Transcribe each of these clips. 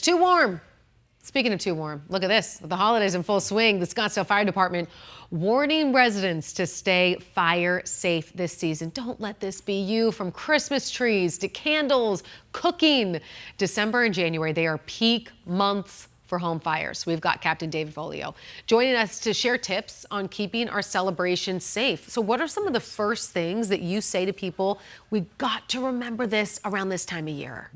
Too warm. Speaking of too warm, look at this. With the holidays in full swing, the Scottsdale Fire Department warning residents to stay fire safe this season. Don't let this be you. From Christmas trees to candles, cooking. December and January, they are peak months for home fires. We've got Captain David Folio joining us to share tips on keeping our celebrations safe. So what are some of the first things that you say to people? We got to remember this around this time of year.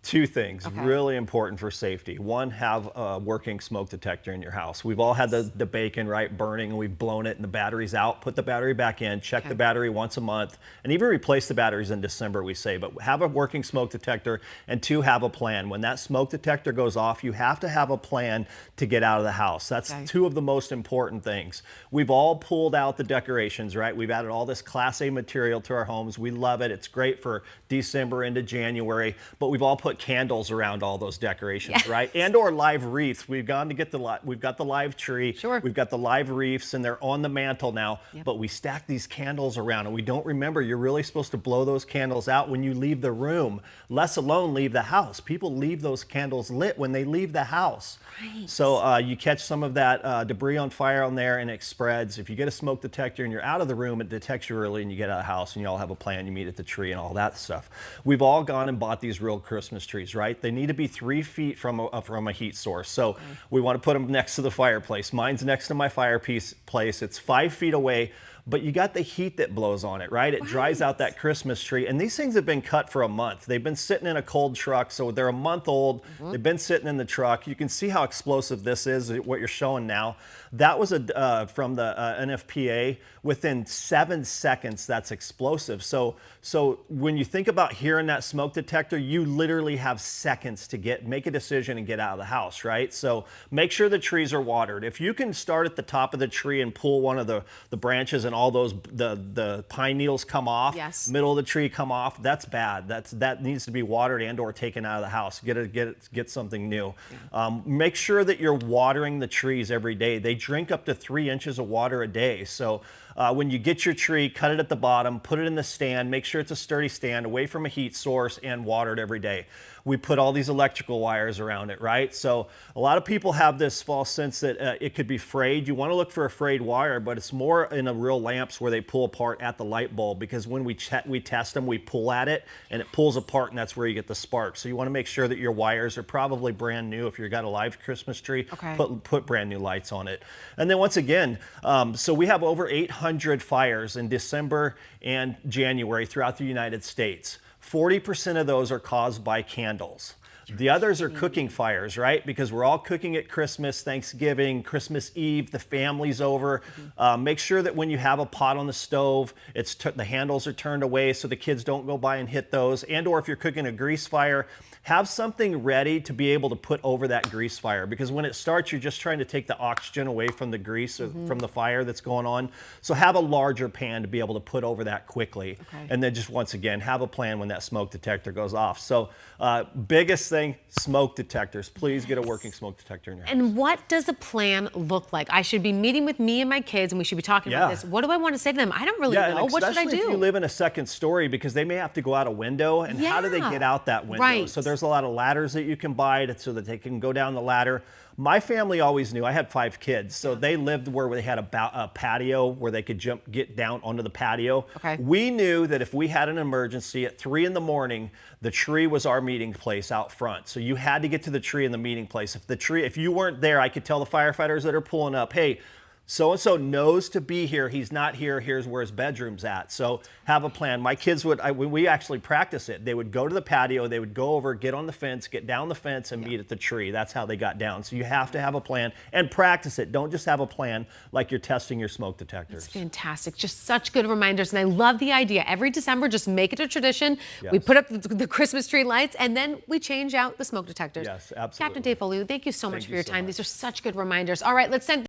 Two things really important for safety. One, have a working smoke detector in your house. We've all had the bacon, right, burning, and we've blown it and the battery's out. Put the battery back in, check the battery once a month, and even replace the batteries in December, we say. But have a working smoke detector, and two, have a plan. When that smoke detector goes off, you have to have a plan to get out of the house. That's two of the most important things. We've all pulled out the decorations, right? We've added all this Class A material to our homes. We love it. It's great for December into January, but we've all put candles around all those decorations, right? And or live wreaths. We've gone to get we've got the live tree. We've got the live wreaths, and they're on the mantle now, but we stack these candles around, and we don't remember you're really supposed to blow those candles out when you leave the room, less alone leave the house. People leave those candles lit when they leave the house. So you catch some of that debris on fire on there, and it spreads. If you get a smoke detector and you're out of the room, it detects you early, and you get out of the house, and you all have a plan. You meet at the tree and all that stuff. We've all gone and bought these real Christmas trees, right? They need to be 3 feet from a heat source. So we want to put them next to the fireplace. Mine's next to my fireplace. It's 5 feet away. But you got the heat that blows on it, right? It dries out that Christmas tree. And these things have been cut for a month. They've been sitting in a cold truck, so they're a month old. They've been sitting in the truck. You can see how explosive this is, what you're showing now. That was from the NFPA. Within 7 seconds, that's explosive. So when you think about hearing that smoke detector, you literally have seconds to make a decision and get out of the house, right? So make sure the trees are watered. If you can start at the top of the tree and pull one of the branches and all those the pine needles come off, middle of the tree come off, that's bad. That needs to be watered and or taken out of the house. Get something new. Make sure that you're watering the trees every day. They drink up to 3 inches of water a day. So when you get your tree, cut it at the bottom, put it in the stand, make sure it's a sturdy stand away from a heat source, and water it every day. We put all these electrical wires around it, right? So a lot of people have this false sense that it could be frayed. You want to look for a frayed wire, but it's more in a real lamps where they pull apart at the light bulb, because when we test them, we pull at it and it pulls apart, and that's where you get the spark. So you want to make sure that your wires are probably brand new. If you've got a live Christmas tree, put brand new lights on it. And then once again, so we have over 800 fires in December and January throughout the United States. 40% of those are caused by candles. The others are cooking fires, right? Because we're all cooking at Christmas, Thanksgiving, Christmas Eve, the family's over. Make sure that when you have a pot on the stove, the handles are turned away so the kids don't go by and hit those. And or if you're cooking a grease fire, have something ready to be able to put over that grease fire, because when it starts, you're just trying to take the oxygen away from the grease or from the fire that's going on. So have a larger pan to be able to put over that quickly. And then just once again, have a plan when that smoke detector goes off. So biggest thing, smoke detectors. Please get a working smoke detector in your house. And what does a plan look like? I should be meeting with me and my kids, and we should be talking about this. What do I want to say to them? I don't really know. What should I do? Especially if you live in a second story, because they may have to go out a window, and how do they get out that window? So there's a lot of ladders that you can buy so that they can go down the ladder. My family always knew. I had 5 kids, so they lived where they had a patio where they could get down onto the patio. We knew that if we had an emergency at 3 in the morning, the tree was our meeting place out front. So you had to get to the tree in the meeting place. If you weren't there, I could tell the firefighters that are pulling up, hey, so-and-so knows to be here. He's not here. Here's where his bedroom's at. So have a plan. My kids when we actually practice it, they would go to the patio, they would go over, get on the fence, get down the fence, and meet at the tree. That's how they got down. So you have to have a plan and practice it. Don't just have a plan like you're testing your smoke detectors. It's fantastic. Just such good reminders. And I love the idea. Every December, just make it a tradition. We put up the Christmas tree lights, and then we change out the smoke detectors. Yes, absolutely. Captain Dave Folio, thank you so much for your time. These are such good reminders. All right, let's send